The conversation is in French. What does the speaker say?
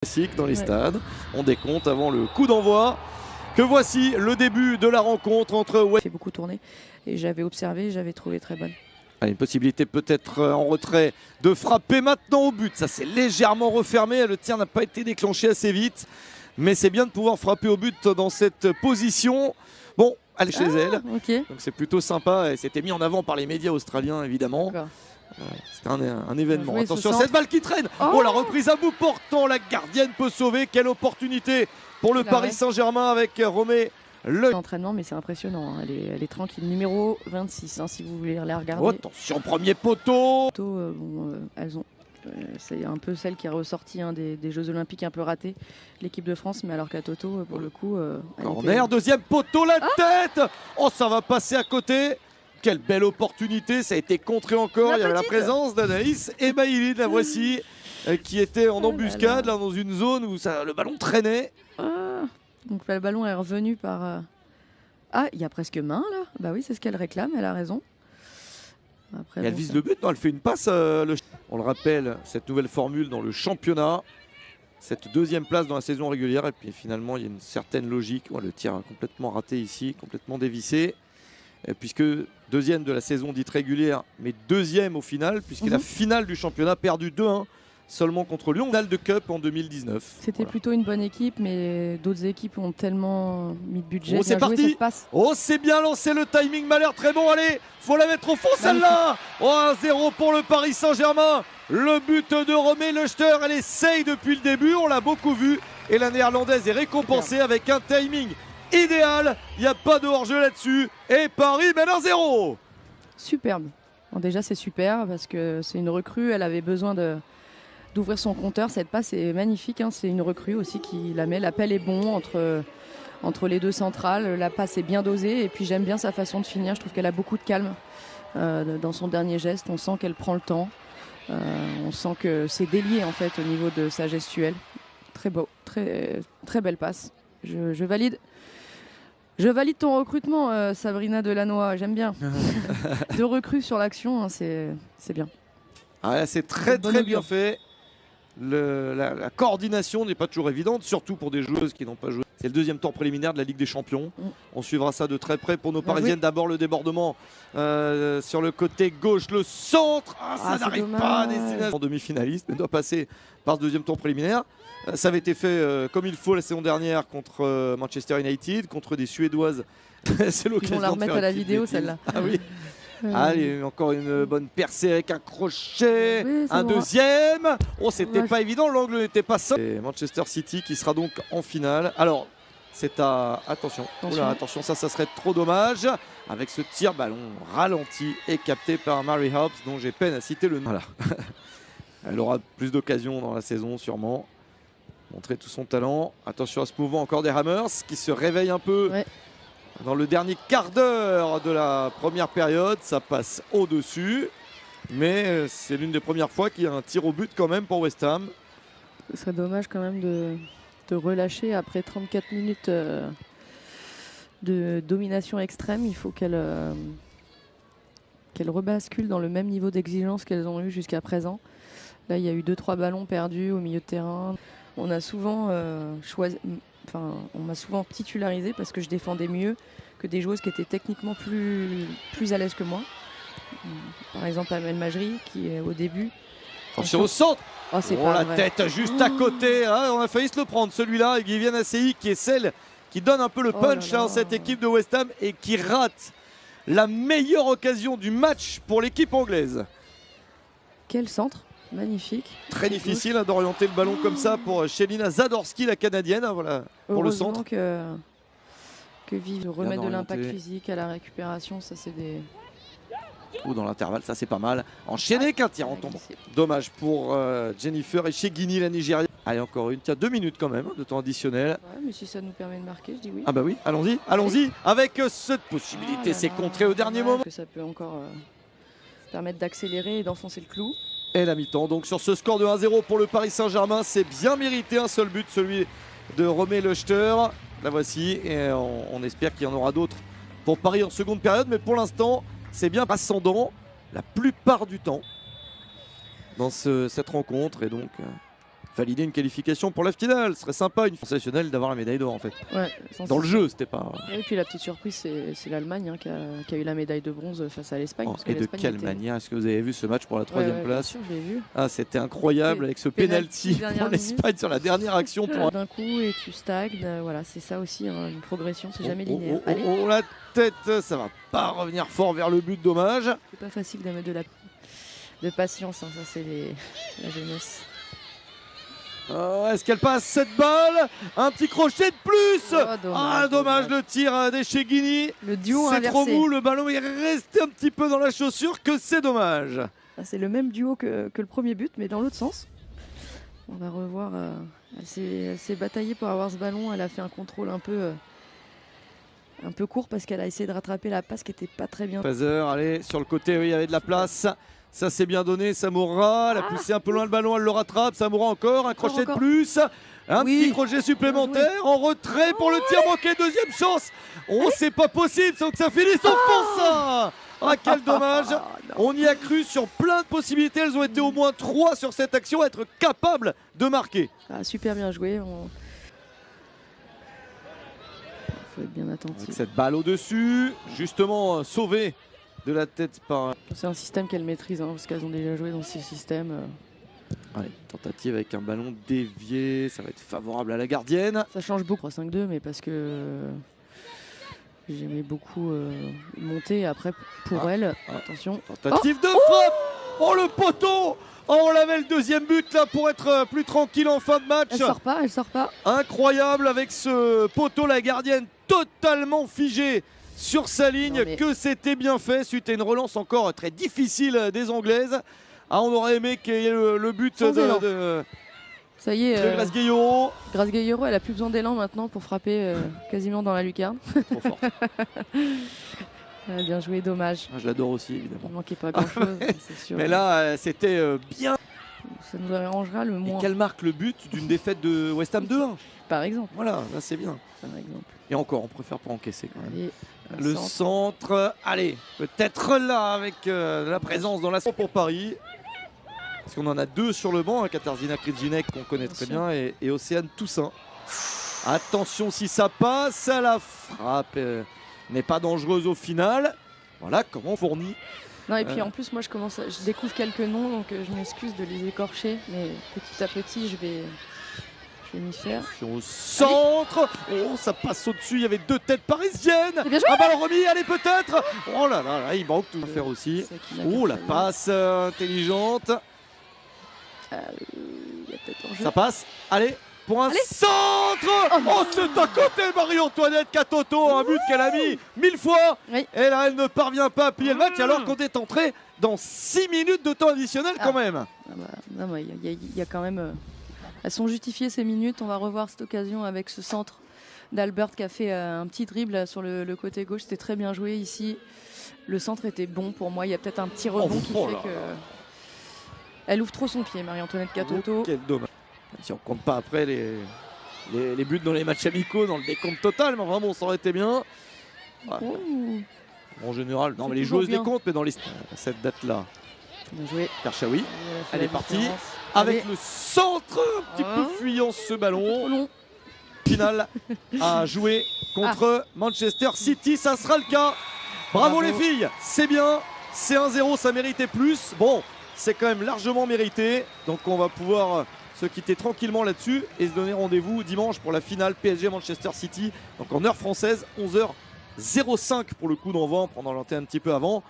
Classique dans les stades. On décompte avant le coup d'envoi. Que voici le début de la rencontre entre West. Fait beaucoup tourner et j'avais observé, j'avais trouvé très bonne. Une possibilité peut-être en retrait de frapper maintenant au but. Ça s'est légèrement refermé. Le tir n'a pas été déclenché assez vite. Mais c'est bien de pouvoir frapper au but dans cette position. Bon, elle est chez elle. Okay. Donc c'est plutôt sympa. Et c'était mis en avant par les médias australiens évidemment. C'était un événement. Attention à cette balle qui traîne. Oh, la reprise à bout portant. La gardienne peut sauver. Quelle opportunité pour le Paris Saint-Germain avec Romé. L'entraînement, mais c'est impressionnant. Hein. Elle est tranquille. Numéro 26, hein, si vous voulez la regarder. Oh, attention, premier poteau. Elles ont. C'est un peu celle qui a ressorti des Jeux Olympiques un peu ratés, l'équipe de France, mais alors qu'à Toto, pour le coup. Corner, deuxième poteau, la tête. Oh, ça va passer à côté. Quelle belle opportunité, ça a été contré encore. Il y avait la présence d'Anaïs et Maïline, la voici, qui était en embuscade là, dans une zone où le ballon traînait. Donc le ballon est revenu par... Ah, il y a presque main là. Bah oui, c'est ce qu'elle réclame, elle a raison. Après, elle vise le but, non, elle fait une passe. On le rappelle, cette nouvelle formule dans le championnat, cette deuxième place dans la saison régulière. Et puis finalement, il y a une certaine logique. Le tir a complètement raté ici, complètement dévissé. Puisque deuxième de la saison dite régulière, mais deuxième au final, puisque la finale du championnat perdu 2-1 seulement contre Lyon, finale de Cup en 2019. C'était plutôt une bonne équipe, mais d'autres équipes ont tellement mis de budget. Oh, c'est parti. Oh, c'est bien lancé, le timing m'a l'air très bon. Allez, faut la mettre au fond celle-là. Oh, 1-0 pour le Paris Saint-Germain. Le but de Romé Lechter, elle essaye depuis le début, on l'a beaucoup vu. Et la néerlandaise est récompensée avec un timing idéal, il n'y a pas de hors-jeu là-dessus. Et Paris mène 1-0. Superbe. Bon, déjà, c'est super parce que c'est une recrue. Elle avait besoin d'ouvrir son compteur. Cette passe est magnifique. Hein. C'est une recrue aussi qui la met. L'appel est bon entre les deux centrales. La passe est bien dosée. Et puis, j'aime bien sa façon de finir. Je trouve qu'elle a beaucoup de calme dans son dernier geste. On sent qu'elle prend le temps. On sent que c'est délié en fait au niveau de sa gestuelle. Très beau. Très, très belle passe. Je valide. Je valide ton recrutement, Sabrina Delannoy, j'aime bien. Deux recrues sur l'action, hein, c'est bien. Ah, c'est très bien fait. La coordination n'est pas toujours évidente, surtout pour des joueuses qui n'ont pas joué. C'est le deuxième tour préliminaire de la Ligue des Champions. On suivra ça de très près pour nos Parisiennes. D'abord le débordement sur le côté gauche, le centre. Ça n'arrive pas à destination. En demi-finaliste, mais doit passer par ce deuxième tour préliminaire. Ça avait été fait comme il faut la saison dernière contre Manchester United, contre des Suédoises. C'est l'occasion de la remettre à la vidéo celle-là. Ah oui. Allez, encore une bonne percée avec un crochet, un deuxième. Oh, c'était pas évident, l'angle n'était pas simple. Et Manchester City qui sera donc en finale. Alors, c'est à... Attention, attention, ça serait trop dommage. Avec ce tir, ballon ralenti et capté par Mary Hobbs, dont j'ai peine à citer le nom. Voilà. Elle aura plus d'occasions dans la saison, sûrement. Montrer tout son talent. Attention à ce mouvement encore des Hammers qui se réveille un peu. Dans le dernier quart d'heure de la première période, ça passe au-dessus. Mais c'est l'une des premières fois qu'il y a un tir au but quand même pour West Ham. Ce serait dommage quand même de relâcher après 34 minutes de domination extrême. Il faut qu'elle rebascule dans le même niveau d'exigence qu'elles ont eu jusqu'à présent. Là, il y a eu 2-3 ballons perdus au milieu de terrain. On a souvent on m'a souvent titularisé parce que je défendais mieux que des joueuses qui étaient techniquement plus à l'aise que moi. Par exemple, Amel Majri, qui est au début. Attention au centre. La vrai. Tête juste à côté. On a failli se le prendre, celui-là. Et Viviane Assey, qui est celle qui donne un peu le punch à cette équipe de West Ham et qui rate la meilleure occasion du match pour l'équipe anglaise. Quel centre! Magnifique. Très difficile d'orienter le ballon comme ça pour Shelina Zadorsky, la canadienne. Voilà, pour le centre. Que Vive remet de l'impact physique à la récupération, ça c'est des... Ou dans l'intervalle, ça c'est pas mal. Enchaîné qu'un tir en tombant. Dommage pour Jennifer et Shegini, la Nigériane. Allez, encore une. Tiens, 2 minutes quand même de temps additionnel. Ouais, mais si ça nous permet de marquer, je dis oui. Ah bah oui, allons-y. Avec cette possibilité, c'est contré au dernier moment. Que ça peut encore permettre d'accélérer et d'enfoncer le clou. Et la mi-temps, donc sur ce score de 1-0 pour le Paris Saint-Germain, c'est bien mérité, un seul but, celui de Romé Lechter. La voici, et on espère qu'il y en aura d'autres pour Paris en seconde période, mais pour l'instant, c'est bien ascendant la plupart du temps dans cette rencontre, et donc valider une qualification pour la finale. Ce serait sympa, une sensationnelle d'avoir la médaille d'or en fait. Ouais, Dans le jeu, c'était pas. Et puis la petite surprise, c'est l'Allemagne qui a eu la médaille de bronze face à l'Espagne. Oh, et de quelle manière est-ce que vous avez vu ce match pour la troisième place? Bien sûr, je l'ai vu. Ah, c'était incroyable avec ce penalty pour l'Espagne sur la dernière action. D'un coup et tu stagnes, voilà, c'est ça aussi, hein, une progression, c'est jamais linéaire. Allez. La tête, ça va pas revenir fort vers le but, dommage. C'est pas facile de mettre de patience, hein, ça c'est la jeunesse. Est-ce qu'elle passe cette balle? Un petit crochet de plus. Dommage. Le tir d'Echeghini. Le duo c'est inversé. trop mou, le ballon est resté un petit peu dans la chaussure, que c'est dommage. C'est le même duo que le premier but, mais dans l'autre sens. On va revoir. Elle s'est bataillée pour avoir ce ballon. Elle a fait un contrôle un peu court parce qu'elle a essayé de rattraper la passe qui n'était pas très bien. Fraser, allez, sur le côté, oui, il y avait de la place. Ça c'est bien donné, Samoura. Elle a poussé un peu loin le ballon, elle le rattrape. Samoura encore, un crochet de plus. Un petit crochet supplémentaire. En retrait pour le tir manqué, deuxième chance. Oh, c'est pas possible, sans que ça finisse. On pense ça. Ah, quel dommage. On y a cru sur plein de possibilités. Elles ont été au moins 3 sur cette action, à être capables de marquer. Ah, super bien joué. Faut être bien attentif. Avec cette balle au-dessus, justement sauvée de la tête par... C'est un système qu'elles maîtrisent, hein, parce qu'elles ont déjà joué dans ce système. Allez, tentative avec un ballon dévié, ça va être favorable à la gardienne. Ça change beaucoup, 3-5-2, mais parce que j'aimais beaucoup monter après pour elle. Attention. Tentative de frappe. Oh, le poteau. Oh, on avait le deuxième but là pour être plus tranquille en fin de match. Elle sort pas. Incroyable avec ce poteau, la gardienne totalement figée sur sa ligne. Que c'était bien fait suite à une relance encore très difficile des Anglaises. Ah, on aurait aimé qu'il y ait le but de ça y est, Grace Gueyoro. Grace Gueyoro, elle a plus besoin d'élan maintenant pour frapper quasiment dans la lucarne. Trop fort. Bien joué, dommage. Je l'adore aussi, évidemment. Il manquait pas grand-chose, c'est sûr. Mais là, c'était bien. Ça nous arrangera le moins. Et qu'elle marque le but d'une défaite de West Ham 2-1. Par exemple. Voilà, là c'est bien. Par exemple. Et encore, on préfère pas encaisser quand même. Allez, le centre. Allez, peut-être là avec la présence dans la pour Paris. Parce qu'on en a 2 sur le banc, hein, Katarzyna Krejcinek qu'on connaît très bien et Océane Toussaint. Attention si ça passe, la frappe n'est pas dangereuse au final. Voilà comment fournit. Non, et puis en plus moi je découvre quelques noms, donc je m'excuse de les écorcher, mais petit à petit je vais m'y faire. Au centre. Oh, ça passe au-dessus, il y avait 2 têtes parisiennes. Bien joué. Un ballon remis, allez peut-être. Oh là là, il manque tout à faire aussi. Oh, la passe intelligente. Ça passe, allez, pour un centre. Oh, c'est à côté Marie-Antoinette Katoto, un but qu'elle a mis 1000 fois. Oui. Et là, elle ne parvient pas à plier le match alors qu'on est entré dans 6 minutes de temps additionnel quand même. Il y a quand même... elles sont justifiées ces minutes, on va revoir cette occasion avec ce centre d'Albert qui a fait un petit dribble sur le côté gauche, c'était très bien joué ici. Le centre était bon pour moi, il y a peut-être un petit rebond qui fait que... Elle ouvre trop son pied, Marie-Antoinette Katoto. Quel dommage. Si on compte pas après les buts dans les matchs amicaux, dans le décompte total, mais vraiment ça aurait été bien. Ouais. En général, non mais les joueuses décomptent, mais dans cette date-là. Bien joué. Karchaoui, elle est partie avec le centre un petit peu fuyant ce ballon. Finale à jouer contre Manchester City, ça sera le cas. Bravo les filles, c'est bien, c'est 1-0, ça méritait plus. Bon, c'est quand même largement mérité, donc on va pouvoir se quitter tranquillement là-dessus et se donner rendez-vous dimanche pour la finale PSG Manchester City, donc en heure française, 11h05 pour le coup d'envoi, on prendra l'antenne un petit peu avant.